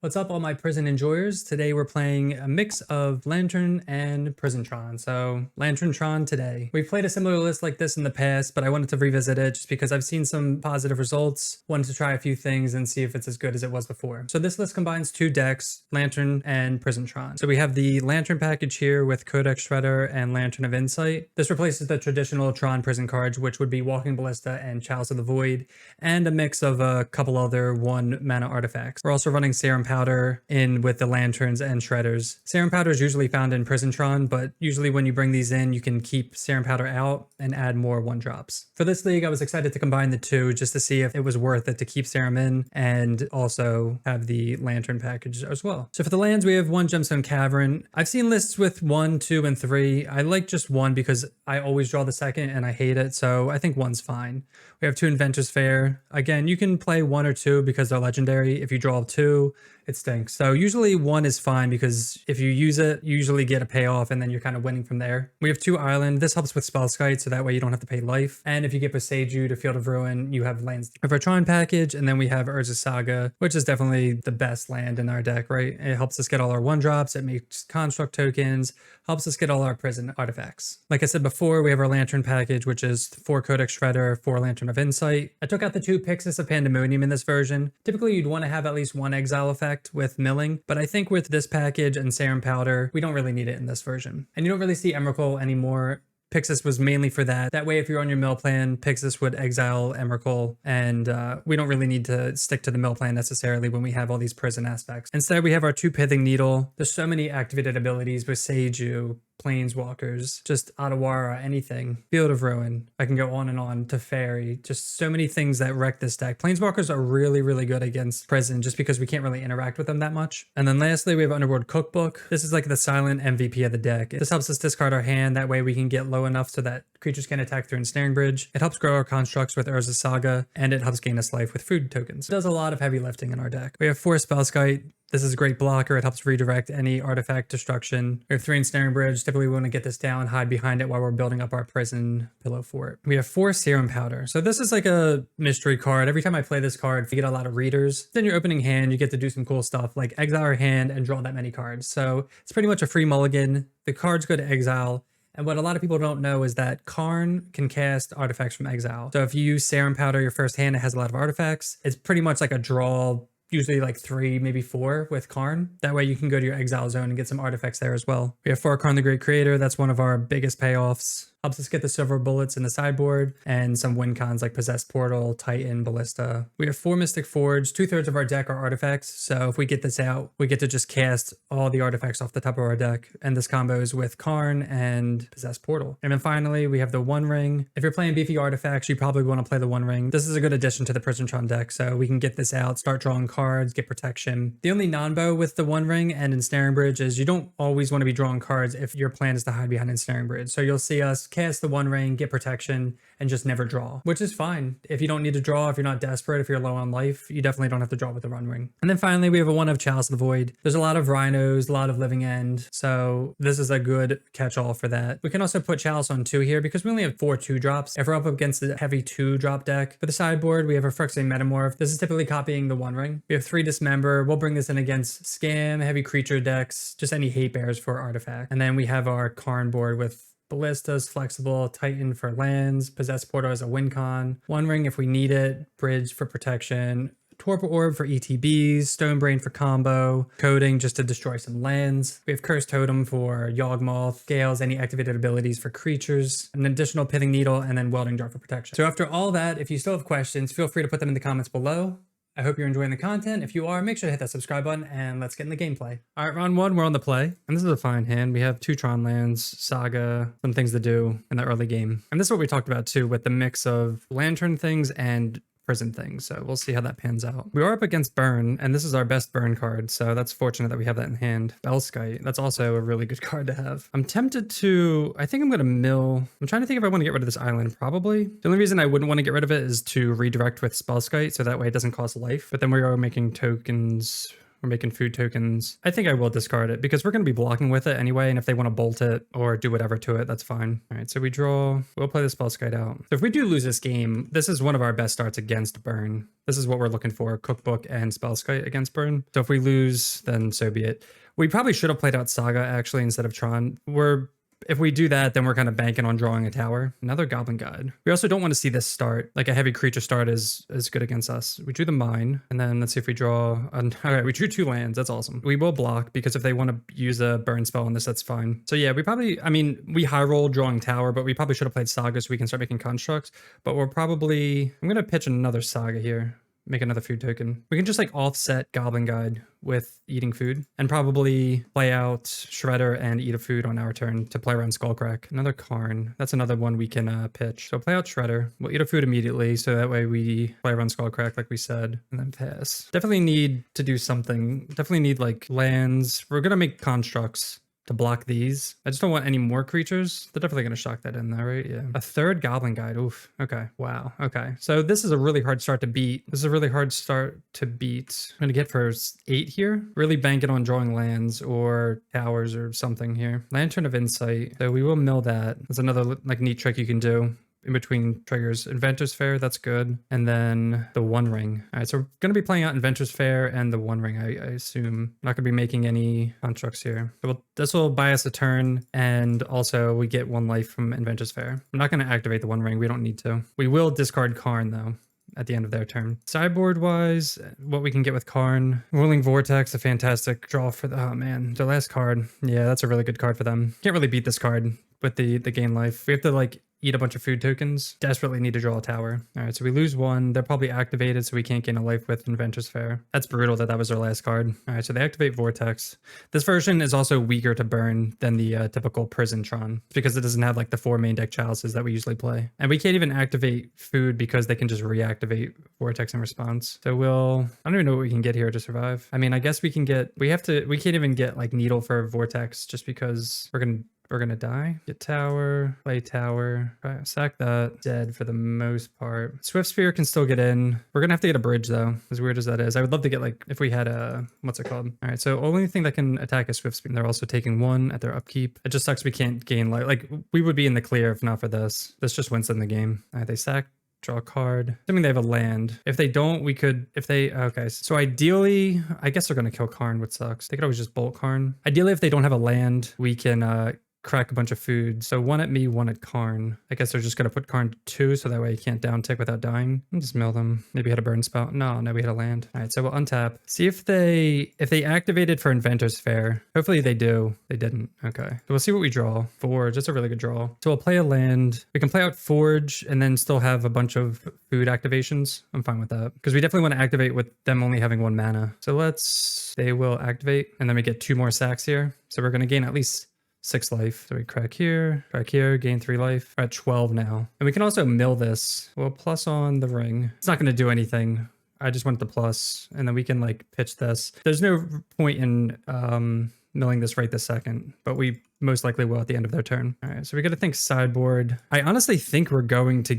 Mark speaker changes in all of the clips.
Speaker 1: What's up, all my prison enjoyers? Today we're playing a mix of Lantern and Prison Tron. So Lantern Tron today. We've played a similar list like this in the past, but I wanted to revisit it just because I've seen some positive results. Wanted to try a few things and see if it's as good as it was before. So this list combines two decks, Lantern and Prison Tron. So we have the Lantern package here with Codex Shredder and Lantern of Insight. This replaces the traditional Tron prison cards, which would be Walking Ballista and Chalice of the Void, and a mix of a couple other 1-mana artifacts. We're also running Serum Powder in with the Lanterns and Shredders. Serum Powder is usually found in Prison Tron, but usually when you bring these in, you can keep Serum Powder out and add more 1-drops. For this league, I was excited to combine the two just to see if it was worth it to keep Serum in and also have the Lantern package as well. So for the lands, we have 1 Gemstone Cavern. I've seen lists with 1, 2, and 3. I like just 1 because I always draw the second and I hate it, so I think 1's fine. We have 2 Inventors Fair. Again, you can play 1 or 2 because they're legendary. If you draw 2, it stinks. So usually 1 is fine because if you use it, you usually get a payoff and then you're kind of winning from there. We have 2 Island. This helps with Spellskite, so that way you don't have to pay life. And if you get Boseiju to Field of Ruin, you have lands. We have our Tron package, and then we have Urza's Saga, which is definitely the best land in our deck, right? It helps us get all our 1-drops. It makes construct tokens, helps us get all our prison artifacts. Like I said before, we have our Lantern package, which is 4 Codex Shredder, 4 Lantern of Insight. I took out the 2 Pyxis of Pandemonium in this version. Typically, you'd want to have at least 1 exile effect with milling, but I think with this package and Serum Powder, we don't really need it in this version. And you don't really see Emrakul anymore. Pyxis was mainly for that. That way, if you're on your mill plan, Pyxis would exile Emrakul, and we don't really need to stick to the mill plan necessarily when we have all these prison aspects. Instead, we have our 2 Pithing Needle. There's so many activated abilities with Boseiju, Planeswalkers, just Otawara, anything. Field of Ruin. I can go on and on to Fairy. Just so many things that wreck this deck. Planeswalkers are really, really good against Prison just because we can't really interact with them that much. And then lastly, we have Underworld Cookbook. This is like the silent MVP of the deck. This helps us discard our hand. That way we can get low enough so that creatures can attack through Ensnaring Bridge. It helps grow our constructs with Urza's Saga, and it helps gain us life with food tokens. It does a lot of heavy lifting in our deck. We have 4 Spellskite. This is a great blocker. It helps redirect any artifact destruction. We have 3 Ensnaring Bridge. Typically, we want to get this down, hide behind it while we're building up our prison pillow fort. We have 4 Serum Powder. So this is like a mystery card. Every time I play this card, you get a lot of readers. Then your opening hand, you get to do some cool stuff like exile your hand and draw that many cards. So it's pretty much a free mulligan. The cards go to exile. And what a lot of people don't know is that Karn can cast artifacts from exile. So if you use Serum Powder your first hand, it has a lot of artifacts. It's pretty much like a draw, usually like 3, maybe 4 with Karn. That way you can go to your exile zone and get some artifacts there as well. We have 4 Karn the Great Creator. That's one of our biggest payoffs. Helps us get the silver bullets in the sideboard and some win cons like Possessed Portal, Titan, Ballista. We have 4 Mystic Forge. 2/3 of our deck are artifacts. So if we get this out, we get to just cast all the artifacts off the top of our deck. And this combo is with Karn and Possessed Portal. And then finally, we have the One Ring. If you're playing beefy artifacts, you probably want to play the One Ring. This is a good addition to the Prison Tron deck. So we can get this out, start drawing cards, get protection. The only non-bow with the One Ring and Ensnaring Bridge is you don't always want to be drawing cards if your plan is to hide behind Ensnaring Bridge. So you'll see us cast the One Ring, get protection, and just never draw, which is fine. If you don't need to draw, if you're not desperate, if you're low on life, you definitely don't have to draw with the One Ring. And then finally, we have a 1 of Chalice of the Void. There's a lot of Rhinos, a lot of Living End, so this is a good catch-all for that. We can also put Chalice on 2 here because we only have 4 2-drops. If we're up against a heavy 2-drop deck, for the sideboard, we have our Phyrexian Metamorph. This is typically copying the One Ring. We have 3 Dismember. We'll bring this in against Scam, heavy creature decks, just any hate bears for artifact. And then we have our Karn board with Ballistas, Flexible, Titan for lands, Possessed Portal as a win con, One Ring if we need it, Bridge for protection, Torpor Orb for ETBs, Stone Brain for combo, Coding just to destroy some lands. We have Cursed Totem for Yawgmoth, Scales, any activated abilities for creatures, an additional Pithing Needle, and then Welding Jar for protection. So after all that, if you still have questions, feel free to put them in the comments below. I hope you're enjoying the content. If you are, make sure to hit that subscribe button and let's get in the gameplay. All right, round 1, we're on the play. And this is a fine hand. We have 2 Tron lands, Saga, some things to do in the early game. And this is what we talked about too with the mix of Lantern things and prison things, so we'll see how that pans out. We are up against Burn, and this is our best Burn card, so that's fortunate that we have that in hand. Spellskite, that's also a really good card to have. I'm tempted to, I think I'm gonna mill. I'm trying to think if I want to get rid of this island, probably. The only reason I wouldn't want to get rid of it is to redirect with Spellskite, so that way it doesn't cost life, but then we are making tokens We're making food tokens. I think I will discard it because we're going to be blocking with it anyway. And if they want to bolt it or do whatever to it, that's fine. All right, so we draw. We'll play the Spellskite out. So if we do lose this game, this is one of our best starts against burn. This is what we're looking for, Cookbook and Spellskite against burn. So if we lose, then so be it. We probably should have played out Saga actually instead of Tron. If we do that, then we're kind of banking on drawing a tower. Another Goblin Guide. We also don't want to see this start. Like a heavy creature start is good against us. We drew the mine, and then let's see if we draw. All right, we drew 2 lands. That's awesome. We will block because if they want to use a burn spell on this, that's fine. So yeah, we probably, I mean, we high roll drawing tower, but we probably should have played Saga so we can start making constructs. But we're probably, I'm going to pitch another Saga here. Make another food token. We can just like offset Goblin Guide with eating food and probably play out Shredder and eat a food on our turn to play around Skullcrack. Another Karn. That's another one we can pitch. So play out Shredder. We'll eat a food immediately so that way we play around Skullcrack like we said and then pass. Definitely need to do something. Definitely need like lands. We're going to make constructs to block these. I just don't want any more creatures. They're definitely going to shock that in there, right? Yeah. A third Goblin Guide. Oof. Okay. Wow. Okay. So this is a really hard start to beat. This is a really hard start to beat. I'm going to get for 8 here. Really banking on drawing lands or towers or something here. Lantern of Insight. So we will mill that. That's another like neat trick you can do. In between triggers. Inventor's Fair, that's good. And then the One Ring. All right, so we're going to be playing out Inventor's Fair and the One Ring, I assume. Not going to be making any constructs here. So this will buy us a turn, and also we get 1 life from Inventor's Fair. I'm not going to activate the One Ring. We don't need to. We will discard Karn, though, at the end of their turn. Sideboard wise, what we can get with Karn. Whirling Vortex, a fantastic draw for the, oh man, the last card. Yeah, that's a really good card for them. Can't really beat this card with the gain life. We have to like eat a bunch of food tokens. Desperately need to draw a tower. All right, so we lose 1. They're probably activated, so we can't gain a life with Inventor's Fair. That's brutal that was our last card. All right, so they activate Vortex. This version is also weaker to burn than the typical Prison Tron because it doesn't have like the 4 main deck chalices that we usually play. And we can't even activate food because they can just reactivate Vortex in response. So I don't even know what we can get here to survive. I mean, I guess we can get, we can't even get like Needle for Vortex just because we're gonna die. Get tower, play tower, sack that, dead for the most part. Swift Spear can still get in. We're gonna have to get a bridge though, as weird as that is. I would love to get like, if we had a, what's it called? All right, so only thing that can attack is Swift Spear. They're also taking 1 at their upkeep. It just sucks we can't gain like we would be in the clear if not for this. This just wins in the game. All right, they sack. Draw a card. Assuming they have a land. If they don't, we could, okay. So ideally, I guess they're going to kill Karn, which sucks. They could always just bolt Karn. Ideally, if they don't have a land, we can crack a bunch of food. So 1 at me, 1 at Karn. I guess they're just going to put Karn to 2 so that way you can't down tick without dying. And just mill them. Maybe hit a burn spell. No, we hit a land. All right, so we'll untap. See if they activated for Inventor's Fair. Hopefully they do. They didn't. Okay. So we'll see what we draw. Forge. That's a really good draw. So we'll play a land. We can play out Forge and then still have a bunch of food activations. I'm fine with that. Because we definitely want to activate with them only having 1 mana. So they will activate and then we get 2 more sacks here. So we're going to gain at least 6 life. So we crack here, gain 3 life. We're at 12 now. And we can also mill this. We'll plus on the ring. It's not going to do anything. I just want the plus, and then we can like pitch this. There's no point in milling this right this second, but we most likely will at the end of their turn. All right, so we got to think sideboard. I honestly think we could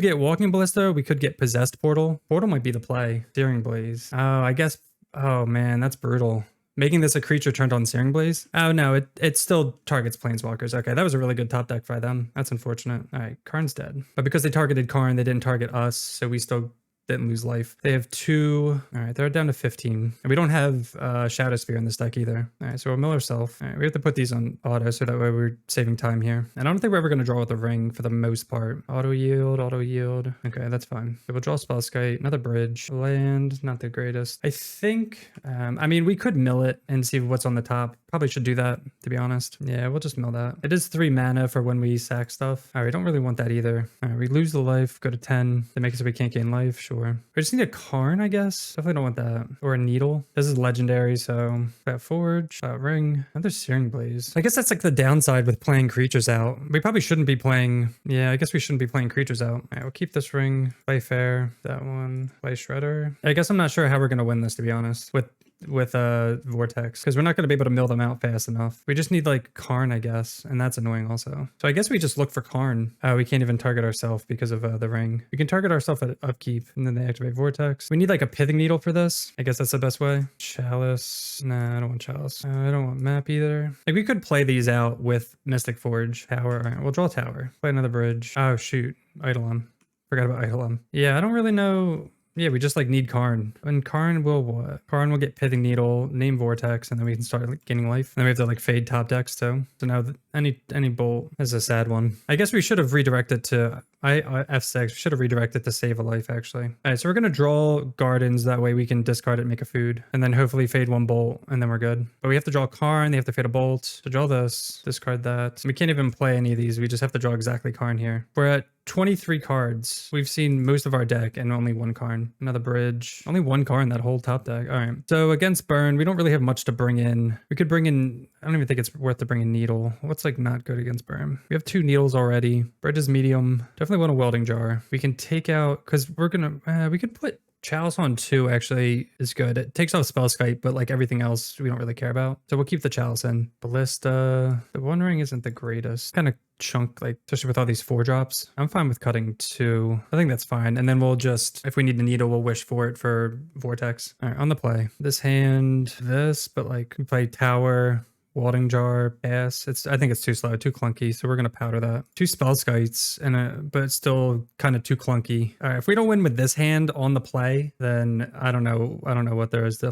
Speaker 1: get Walking Ballista, we could get Possessed Portal. Portal might be the play. Searing Blaze. Oh man, that's brutal. Making this a creature turned on Searing Blaze? Oh no, it still targets Planeswalkers. Okay, that was a really good top deck by them. That's unfortunate. All right, Karn's dead. But because they targeted Karn, they didn't target us, so we still didn't lose life. They have 2. All right, they're down to 15. And we don't have Shadow Sphere in this deck either. All right, so we'll mill ourselves. All right, we have to put these on auto so that way we're saving time here. And I don't think we're ever going to draw with the ring for the most part. Auto yield. Okay, that's fine. So we'll draw Spellskite, another bridge. Land, not the greatest. I think, I mean, we could mill it and see what's on the top. Probably should do that, to be honest. Yeah, we'll just mill that. It is 3 mana for when we sack stuff. All right, we don't really want that either. All right, we lose the life, go to 10. They make it so we can't gain life, sure. We just need a Karn, I guess. Definitely don't want that. Or a Needle. This is legendary, so that Forge, that Ring, another Searing Blaze. I guess that's like the downside with playing creatures out. We probably shouldn't be playing, yeah, I guess we shouldn't be playing creatures out. All right, we'll keep this Ring, play fair, that one, play Shredder. I guess I'm not sure how we're going to win this, to be honest. With with Vortex because we're not going to be able to mill them out fast enough. We just need like Karn, I guess, and that's annoying also. So I guess we just look for Karn. We can't even target ourselves because of the ring. We can target ourselves at upkeep and then they activate Vortex. We need like a pithing needle for this. I guess that's the best way. Chalice. Nah, I don't want Chalice. I don't want map either. Like we could play these out with Mystic Forge. Tower. All right, we'll draw tower. Play another bridge. Oh shoot. Eidolon. Forgot about Eidolon. Yeah, I don't really know. Yeah, we just like need Karn. And Karn will what? Karn will get Pithing Needle, name Vortex, and then we can start like, gaining life. And then we have to like fade top decks too. So now any bolt is a sad one. I guess we should have redirected to F6. We should have redirected to save a life actually. All right, so we're gonna draw Gardens. That way we can discard it and make a food. And then hopefully fade one bolt and then we're good. But we have to draw Karn. They have to fade a bolt. So draw this, discard that. We can't even play any of these. We just have to draw exactly Karn here. We're at 23 cards. We've seen most of our deck and only one Karn. Another bridge. Only one Karn that whole top deck. All right. So against Burn, we don't really have much to bring in. We could bring in, I don't even think it's worth to bring in Needle. What's like not good against Burn? We have 2 Needles already. Bridge is medium. Definitely want a Welding Jar. We can take out, because we're gonna, we could put Chalice on 2 actually is good. It takes off Spell Skite, but like everything else we don't really care about. So we'll keep the Chalice in. Ballista. The One Ring isn't the greatest. Kind of chunk, like, especially with all these 4-drops. I'm fine with cutting 2. I think that's fine. And then we'll just, if we need a Needle, we'll wish for it for Vortex. All right, on the play. This hand, this, but like we play Tower. Welding Jar, pass. I think it's too slow, too clunky, so we're gonna powder that. 2 Spell Skites, but it's still kind of too clunky. All right, if we don't win with this hand on the play, then I don't know what there is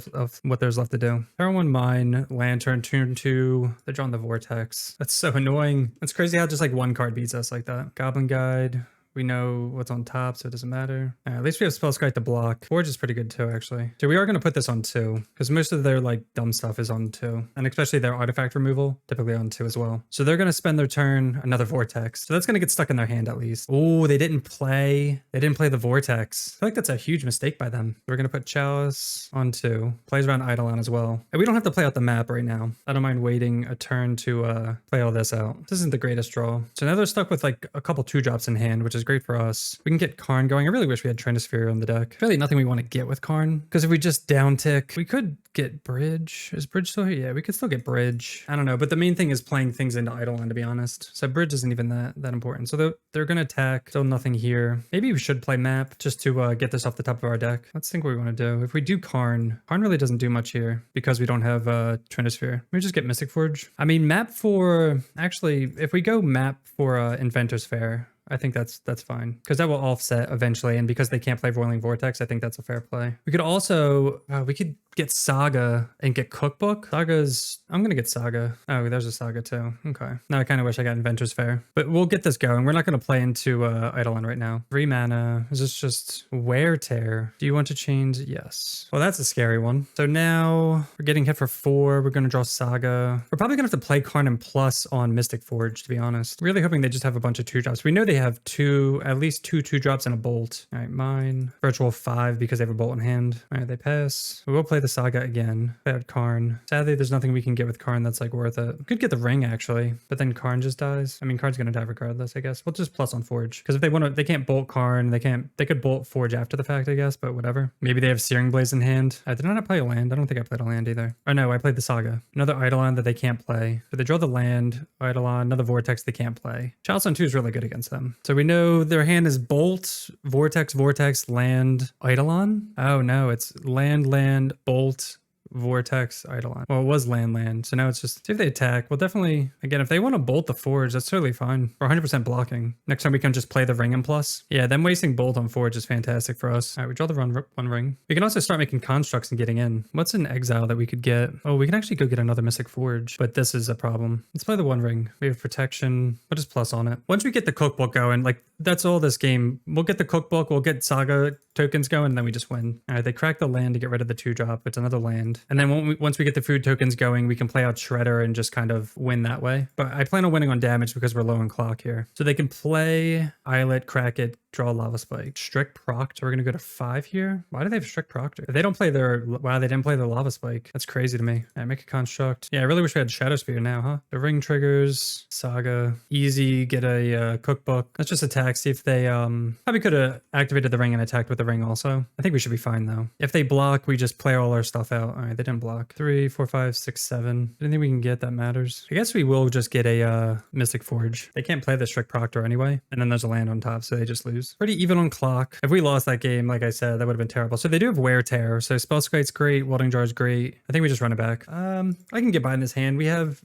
Speaker 1: what there's left to do. Turn 1 Mine, Lantern, turn 2. They're drawing the Vortex. That's so annoying. It's crazy how just like one card beats us like that. Goblin Guide. We know what's on top, so it doesn't matter. At least we have Spell Skite to block. Forge is pretty good too, actually. So we are going to put this on 2, because most of their like dumb stuff is on 2. And especially their artifact removal, typically on 2 as well. So they're going to spend their turn, another Vortex. So that's going to get stuck in their hand at least. Oh, they didn't play the Vortex. I feel like that's a huge mistake by them. We're going to put Chalice on 2. Plays around Eidolon as well. And we don't have to play out the map right now. I don't mind waiting a turn to play all this out. This isn't the greatest draw. So now they're stuck with like a couple 2-drops in hand, which is great for us. We can get Karn going. I really wish we had Trinisphere on the deck. Really nothing we want to get with Karn, because if we just down tick, we could get Bridge. Is Bridge still here? Yeah, we could still get Bridge. I don't know, but the main thing is playing things into Eidolon, to be honest. So Bridge isn't even that important. So they're gonna attack. Still nothing here. Maybe we should play map just to get this off the top of our deck. Let's think what we want to do. If we do Karn really doesn't do much here because we don't have Trinisphere. We just get Mystic Forge. I mean, map for, actually, if we go map for Inventor's Fair, I think that's fine, because that will offset eventually, and because they can't play Roiling Vortex, I think that's a fair play. We could also we could get Saga and get Cookbook. I'm gonna get Saga. Oh, there's a Saga too. Okay. Now I kind of wish I got Inventor's Fair, but we'll get this going. We're not gonna play into Eidolon right now. 3 mana. Is this just Wear Tear? Do you want to change? Yes. Well, that's a scary one. So now we're getting hit for 4. We're gonna draw Saga. We're probably gonna have to play Karn and Plus on Mystic Forge, to be honest. Really hoping they just have a bunch of 2-drops. We know they have at least 2 2-drops and a bolt. All right, mine. Virtual 5 because they have a bolt in hand. All right, they pass. We will play the Saga again. Bad Karn. Sadly, there's nothing we can get with Karn that's like worth it. We could get the ring actually, but then Karn just dies. I mean, Karn's gonna die regardless, I guess. We'll just plus on Forge, because if they want to, they can't bolt Karn. They could bolt Forge after the fact, I guess, but whatever. Maybe they have Searing Blaze in hand. Did I not play a land? I don't think I played a land either. Oh no, I played the Saga. Another Eidolon that they can't play. So they draw the land, Eidolon, another Vortex they can't play. Chalice on 2 is really good against them. So we know their hand is Bolt, Vortex, Land, Eidolon. Oh no, it's land, Bolt, Vortex, Eidolon. Well, it was land. So now it's just, see if they attack. Well, definitely, again, if they want to bolt the Forge, that's totally fine. We're 100% blocking. Next time we can just play the ring and plus. Yeah, them wasting bolt on Forge is fantastic for us. All right, we draw the one ring. We can also start making constructs and getting in. What's an exile that we could get? Oh, we can actually go get another Mystic Forge, but this is a problem. Let's play the one ring. We have protection. We'll just plus on it. Once we get the cookbook going, like, that's all this game. We'll get the cookbook, we'll get Saga tokens going, and then we just win. All right, they crack the land to get rid of the 2-drop. It's another land. And then once we get the food tokens going, we can play out Shredder and just kind of win that way. But I plan on winning on damage because we're low on clock here. So they can play Islet, crack it, draw Lava Spike. Strict Proc. We're gonna go to 5 here. Why do they have Strict Proctor? If they don't play their, wow, they didn't play their Lava Spike. That's crazy to me. All right, make a construct. Yeah, I really wish we had Shadow Spear now, huh? The ring triggers, Saga, easy, get a cookbook. Let's just attack, see if they, probably could have activated the ring and attacked with the ring also. I think we should be fine though. If they block, we just play all our stuff out. All right, they didn't block. 3, 4, 5, 6, 7. Anything we can get that matters. I guess we will just get a Mystic Forge. They can't play the Strict Proctor anyway. And then there's a land on top, so they just lose. Pretty even on clock. If we lost that game, like I said, that would have been terrible. So they do have Wear Tear. So Spellskite's great. Welding Jar's great. I think we just run it back. I can get by in this hand. We have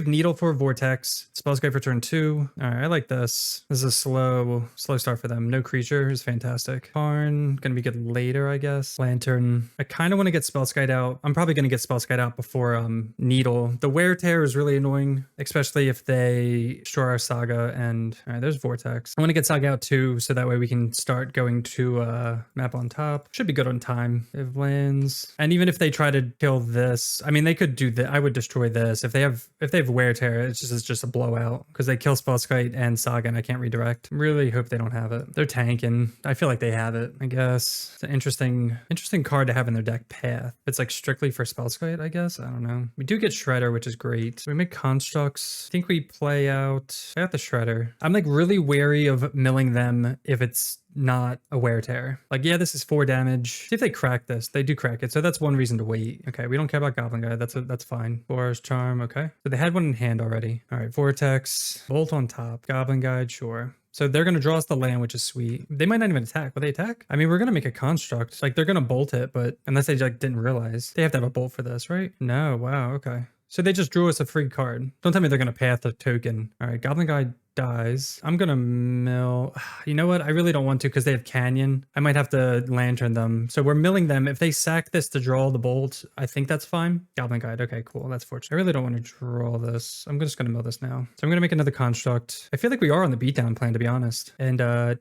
Speaker 1: Needle for Vortex, Spellskite for turn 2. All right, I like this. This is a slow start for them. No creature is fantastic. Karn, gonna be good later, I guess. Lantern. I kind of want to get Spellskite out. I'm probably gonna get Spellskite out before Needle. The Wear Tear is really annoying, especially if they destroy our Saga. And all right, there's Vortex. I want to get Saga out too, so that way we can start going to map on top. Should be good on time. If lands, and even if they try to kill this, I mean, they could do that. I would destroy this if they have Wear Tear. It's just a blowout because they kill Spellskite and Saga, and I can't redirect. Really hope they don't have it. They're tanking. I feel like they have it. I guess it's an interesting card to have in their deck. Path. It's like strictly for Spellskite, I guess. I don't know. We do get Shredder, which is great. So we make constructs. I think we play out the Shredder. I'm like really wary of milling them if it's not a Wear Tear. Like, yeah, this is 4 damage. See if they crack this. They do crack it, so that's one reason to wait. Okay, we don't care about Goblin Guy. That's fine. Forest Charm. Okay, so they had one in hand already. All right, Vortex, Bolt on top, Goblin Guide, sure. So they're going to draw us the land, which is sweet. They might not even attack. Will they attack? I mean, we're going to make a construct. Like, they're going to bolt it, but unless they like didn't realize. They have to have a bolt for this, right? No, wow, okay. So they just drew us a free card. Don't tell me they're going to path a token. All right, Goblin Guide dies. I'm gonna mill. You know what? I really don't want to because they have Canyon. I might have to Lantern them. So we're milling them. If they sack this to draw the bolt, I think that's fine. Goblin Guide. Okay, cool. That's fortunate. I really don't want to draw this. I'm just gonna mill this now. So I'm gonna make another construct. I feel like we are on the beatdown plan, to be honest. And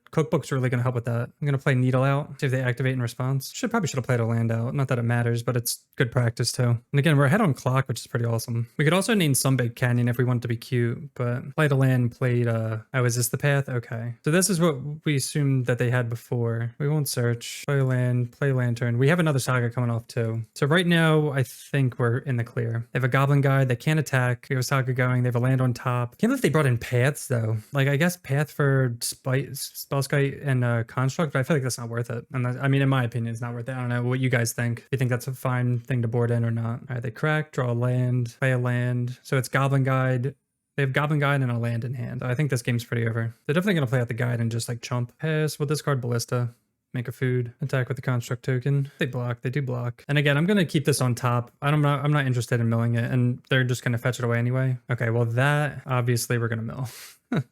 Speaker 1: Cookbook's really gonna help with that. I'm gonna play Needle out, see if they activate in response. Probably should have played a land out. Not that it matters, but it's good practice too. And again, we're ahead on clock, which is pretty awesome. We could also name some big Canyon if we want to be cute, but played a land, played oh, is this the path? Okay. So this is what we assumed that they had before. We won't search. Play land, play Lantern. We have another Saga coming off too. So right now, I think we're in the clear. They have a Goblin Guide. They can't attack. We have a Saga going. They have a land on top. Can't believe they brought in paths though. Like, I guess path for Spellskite and Construct, but I feel like that's not worth it. And I mean, in my opinion, it's not worth it. I don't know what you guys think. Do you think that's a fine thing to board in or not? All right, they crack, draw a land, play a land. So it's Goblin Guide. They have Goblin Guide and a land in hand. I think this game's pretty over. They're definitely going to play out the guide and just like chump. Pass. We'll discard Ballista. Make a food. Attack with the construct token. They block. They do block. And again, I'm going to keep this on top. I'm not interested in milling it, and they're just going to fetch it away anyway. Okay, well that obviously we're going to mill.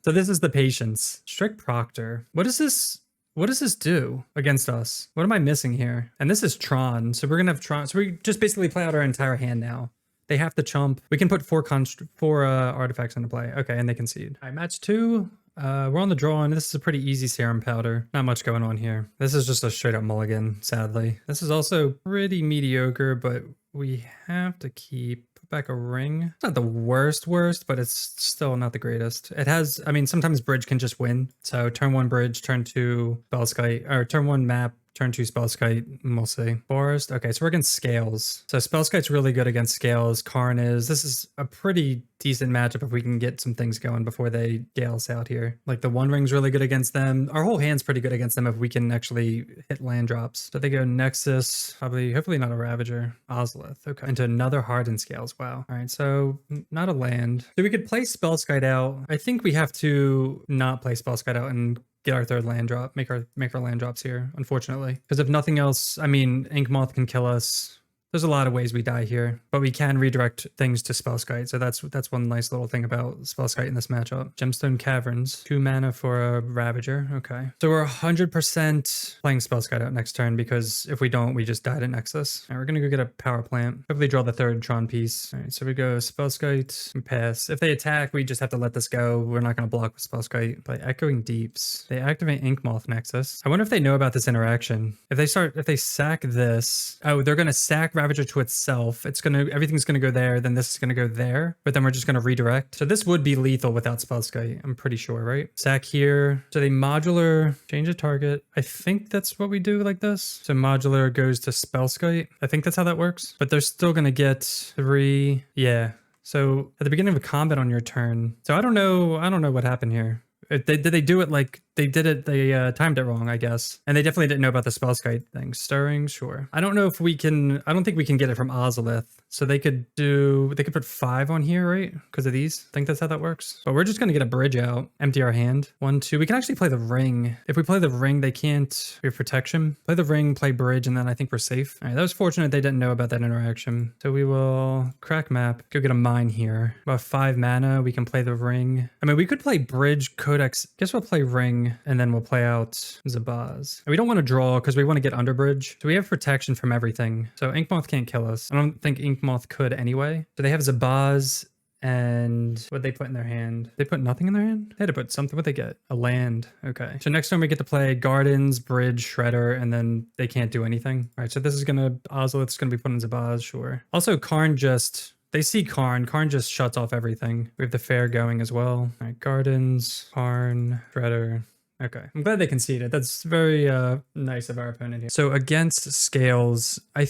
Speaker 1: So this is the patience. Strict Proctor. What does this do against us? What am I missing here? And this is Tron. So we're going to have Tron. So we just basically play out our entire hand now. They have to chump. We can put four artifacts into play. Okay, and they concede. All right, match 2. We're on the draw, and this is a pretty easy Serum Powder. Not much going on here. This is just a straight up mulligan, sadly. This is also pretty mediocre, but we have to put back a ring. It's not the worst, but it's still not the greatest. It has, I mean, sometimes Bridge can just win. So turn 1 Bridge, turn 2 Spellskite, or turn 1 map, turn 2 Spellskite, we'll see. Forest, okay, so we're against Scales. So Spellskite's really good against Scales. Karn is. This is a pretty decent matchup if we can get some things going before they gale us out here. Like the One Ring's really good against them. Our whole hand's pretty good against them if we can actually hit land drops. So they go Nexus, hopefully not a Ravager. Ozolith, okay. Into another Hardened Scales, wow. All right, so not a land. So we could play Spellskite out. I think we have to not play Spellskite out and get our 3rd land drop, make our land drops here, unfortunately. Because if nothing else, I mean, Ink Moth can kill us. There's a lot of ways we die here, but we can redirect things to Spellskite. So that's one nice little thing about Spellskite in this matchup. Gemstone Caverns, 2 mana for a Ravager. Okay. So we're 100% playing Spellskite out next turn because if we don't, we just died at Nexus. All right, we're going to go get a power plant. Hopefully draw the 3rd Tron piece. All right, so we go Spellskite and pass. If they attack, we just have to let this go. We're not going to block with Spellskite. Play Echoing Deeps. They activate Ink Moth Nexus. I wonder if they know about this interaction. If they sack this, oh, they're going to sack Ravager Ravager to itself. Everything's gonna go there, then this is gonna go there, but then we're just gonna redirect. So this would be lethal without Spellskite, I'm pretty sure, right? Sack here. So they modular, change the target. I think that's what we do like this. So modular goes to Spellskite. I think that's how that works, but they're still gonna get 3. Yeah. So at the beginning of a combat on your turn. So I don't know what happened here. Did they do it like they did it? They timed it wrong, I guess. And they definitely didn't know about the Spellskite thing. Stirring, sure. I don't know if we can. I don't think we can get it from Ozolith. So they could put 5 on here, right? Because of these. I think that's how that works. But we're just gonna get a bridge out, empty our hand. 1, 2. We can actually play the ring. If we play the ring, they can't. We have protection. Play the ring, play bridge, and then I think we're safe. All right, that was fortunate they didn't know about that interaction. So we will crack map. Go get a mine here. About 5 mana. We can play the ring. I mean, we could play bridge, Codex. Guess we'll play ring, and then we'll play out Zabaz. And we don't want to draw because we want to get under bridge. So we have protection from everything. So Inkmoth can't kill us. I don't think Inkmoth could anyway. So they have Zabaz and what they put in their hand. They put nothing in their hand? They had to put something. What they get? A land. Okay. So next time we get to play Gardens, Bridge, Shredder, and then they can't do anything. All right. So this is going to, Ozolith's going to be put in Zabaz, sure. Also, Karn just... They see Karn. Karn just shuts off everything. We have the fair going as well. All right, Gardens, Karn, Shredder. Okay, I'm glad they conceded. That's very nice of our opponent here. So against Scales, I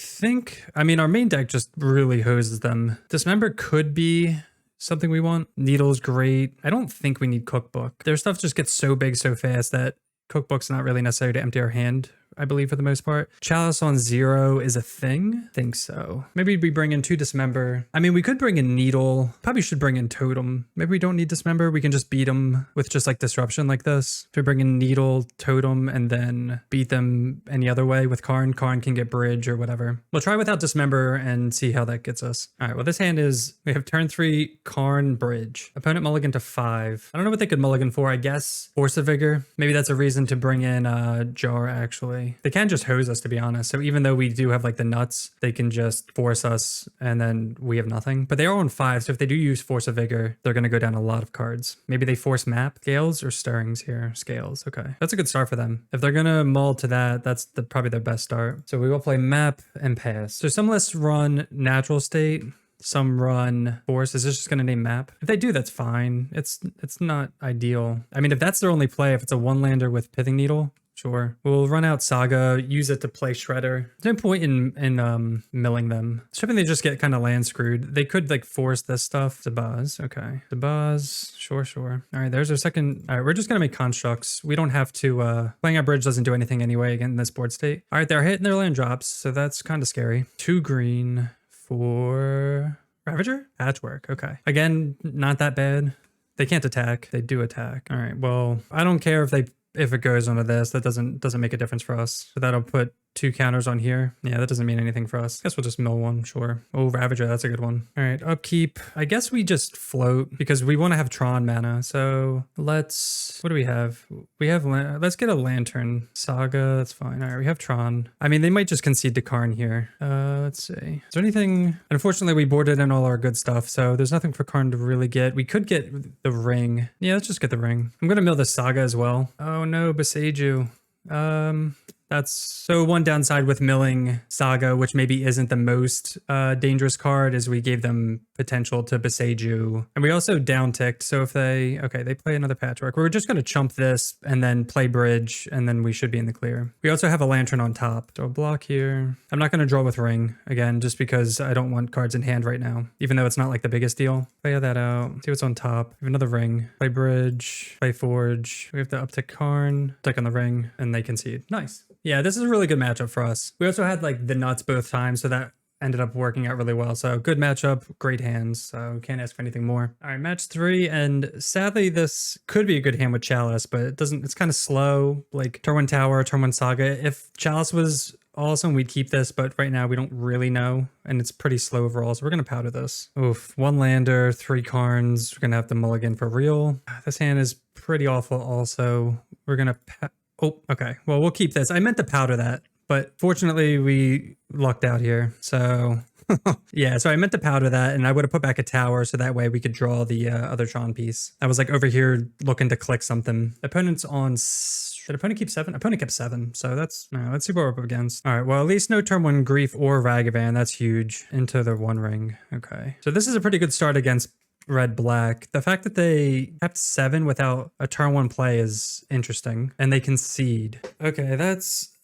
Speaker 1: mean, our main deck just really hoses them. Dismember could be something we want. Needle's great. I don't think we need Cookbook. Their stuff just gets so big so fast that Cookbook's not really necessary to empty our hand, I believe, for the most part. Chalice on 0 is a thing? Think so. Maybe we bring in 2 Dismember. I mean, we could bring in Needle. Probably should bring in Totem. Maybe we don't need Dismember. We can just beat them with just like Disruption like this. If we bring in Needle, Totem, and then beat them any other way with Karn, Karn can get Bridge or whatever. We'll try without Dismember and see how that gets us. All right, well, this hand is, we have turn 3, Karn, Bridge. Opponent mulligan to 5. I don't know what they could mulligan for, I guess. Force of Vigor. Maybe that's a reason to bring in Jar, actually. They can just hose us, to be honest. So even though we do have like the nuts, they can just force us and then we have nothing. But they are on 5, so if they do use Force of Vigor, they're going to go down a lot of cards. Maybe they force map. Scales or Stirrings here? Scales. Okay. That's a good start for them. If they're going to mull to that, that's probably their best start. So we will play map and pass. So some lists run natural state. Some run force. Is this just going to name map? If they do, that's fine. It's not ideal. I mean, if that's their only play, if it's a 1-lander with Pithing Needle, sure. We'll run out Saga, use it to play Shredder. There's no point in milling them. Stripping, they just get kind of land screwed. They could like force this stuff. Zabaz, okay. Zabaz, sure. All right, there's our second. All right, we're just gonna make constructs. We don't have to, playing our bridge doesn't do anything anyway again in this board state. All right, they're hitting their land drops, so that's kind of scary. 2 green for Ravager? Patchwork, okay. Again, not that bad. They can't attack. They do attack. All right, well, I don't care if it goes onto this. That doesn't make a difference for us. So that'll put 2 counters on here. Yeah, that doesn't mean anything for us. Guess we'll just mill 1, sure. Oh, Ravager, that's a good one. All right, upkeep. I guess we just float because we want to have Tron mana. So what do we have? Let's get a Lantern. Saga, that's fine. All right, we have Tron. I mean, they might just concede to Karn here. Let's see. Is there anything? Unfortunately, we boarded in all our good stuff, so there's nothing for Karn to really get. We could get the ring. Yeah, let's just get the ring. I'm going to mill the Saga as well. Oh no, Beseiju. That's so one downside with milling Saga, which maybe isn't the most dangerous card, is we gave them potential to Beseiju. And we also down-ticked, so if they play another Patchwork. We're just going to chump this and then play Bridge, and then we should be in the clear. We also have a Lantern on top. So a block here. I'm not going to draw with Ring, again, just because I don't want cards in hand right now, even though it's not like the biggest deal. Play that out. See what's on top. We have another Ring. Play Bridge. Play Forge. We have to uptick Karn. Tick on the Ring, and they concede. Nice. Yeah, this is a really good matchup for us. We also had like the nuts both times, so that ended up working out really well. So good matchup, great hands. So can't ask for anything more. All right, match 3. And sadly, this could be a good hand with Chalice, but it's kind of slow. Like turn 1 Tower, turn 1 Saga. If Chalice was awesome, we'd keep this, but right now we don't really know. And it's pretty slow overall, so we're going to powder this. Oof, 1 lander, 3 Karns. We're going to have to mulligan for real. This hand is pretty awful also. We're going to... Oh, okay. Well, we'll keep this. I meant to powder that, but fortunately we lucked out here. So yeah, so I meant to powder that, and I would have put back a tower so that way we could draw the other Tron piece. I was like over here looking to click something. Opponent's on Did opponent keep 7? Opponent kept 7. So that's, no, let's see what we're up against. All right, well, at least no turn 1 Grief or Ragavan. That's huge. Into their 1 ring. Okay. So this is a pretty good start against red black. The fact that they kept 7 without a turn 1 play is interesting. And they concede. Okay, that's...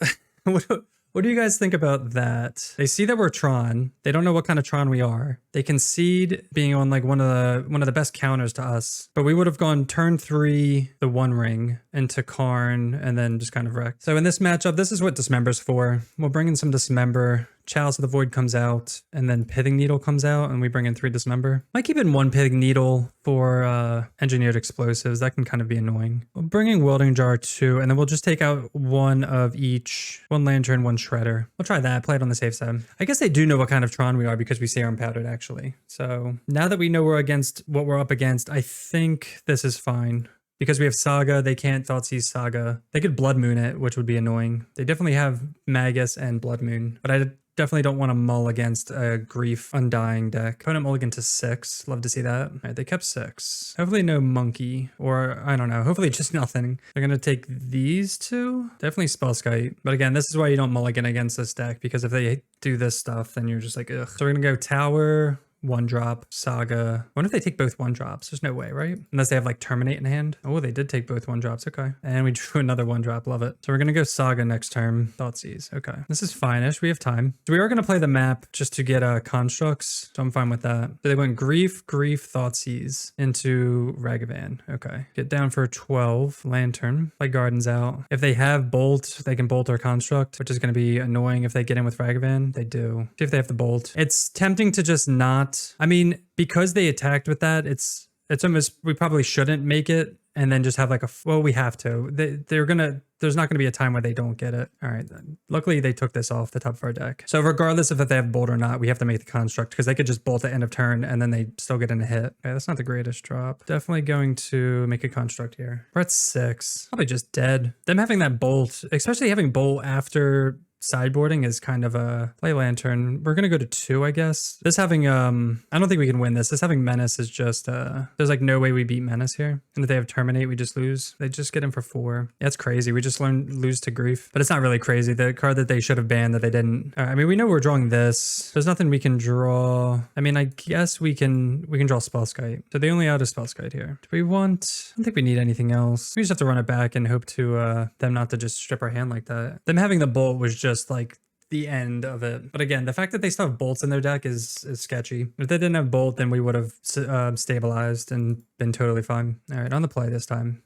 Speaker 1: What do you guys think about that? They see that we're Tron. They don't know what kind of Tron we are. They concede being on like one of the best counters to us. But we would have gone turn 3, the 1 ring, into Karn, and then just kind of wrecked. So in this matchup, this is what Dismember's for. We'll bring in some Dismember. Chalice of the Void comes out, and then Pithing Needle comes out, and we bring in 3 Dismember. Might keep in 1 Pithing Needle for Engineered Explosives. That can kind of be annoying. We'll bring in Welding Jar 2, and then we'll just take out 1 of each. 1 Lantern, 1 Shredder. We'll try that, play it on the safe side. I guess they do know what kind of Tron we are because we Serum Powdered, actually. So now that we know we're against what we're up against, I think this is fine. Because we have Saga, they can't Thoughtseize Saga. They could Blood Moon it, which would be annoying. They definitely have Magus and Blood Moon, but I definitely don't want to mull against a Grief Undying deck. Opponent mulligan to 6. Love to see that. All right, they kept 6. Hopefully no Monkey, or I don't know. Hopefully just nothing. They're going to take these 2. Definitely Spellskite. But again, this is why you don't mulligan against this deck, because if they do this stuff, then you're just like, ugh. So we're going to go Tower, 1-drop, Saga. I wonder if they take both 1-drops. There's no way, right? Unless they have like Terminate in hand. Oh, they did take both 1-drops. Okay. And we drew another 1-drop. Love it. So we're going to go Saga next turn. Thoughtseize. Okay. This is fine-ish. We have time. So we are going to play the map just to get constructs. So I'm fine with that. So they went Grief, Thoughtseize into Ragavan. Okay. Get down for 12. Lantern. Play Gardens out. If they have Bolt, they can Bolt our construct, which is going to be annoying if they get in with Ragavan. They do. See if they have the Bolt. It's tempting to just not. I mean, because they attacked with that, it's almost, we probably shouldn't make it and then just have like well, we have to. There's not gonna be a time where they don't get it. All right, luckily they took this off the top of our deck. So regardless of if they have Bolt or not, we have to make the construct because they could just Bolt at end of turn and then they still get in a hit. Okay, that's not the greatest drop. Definitely going to make a construct here. We're at 6, probably just dead. Them having that Bolt, especially having Bolt after sideboarding is kind of a play Lantern. We're gonna go to 2, I guess. This having I don't think we can win this. This having Menace is just there's like no way we beat Menace here. And if they have Terminate, we just lose. They just get him for 4. Yeah, that's crazy. We just lose to Grief. But it's not really crazy. The card that they should have banned that they didn't. I mean, we know we're drawing this. There's nothing we can draw. I mean, I guess we can draw Spellskite. So they only out a Spellskite here. Do we want? I don't think we need anything else. We just have to run it back and hope to them not to just strip our hand like that. Them having the Bolt was just like the end of it. But again, the fact that they still have Bolts in their deck is sketchy. If they didn't have Bolt, then we would have stabilized and been totally fine. All right, on the play this time.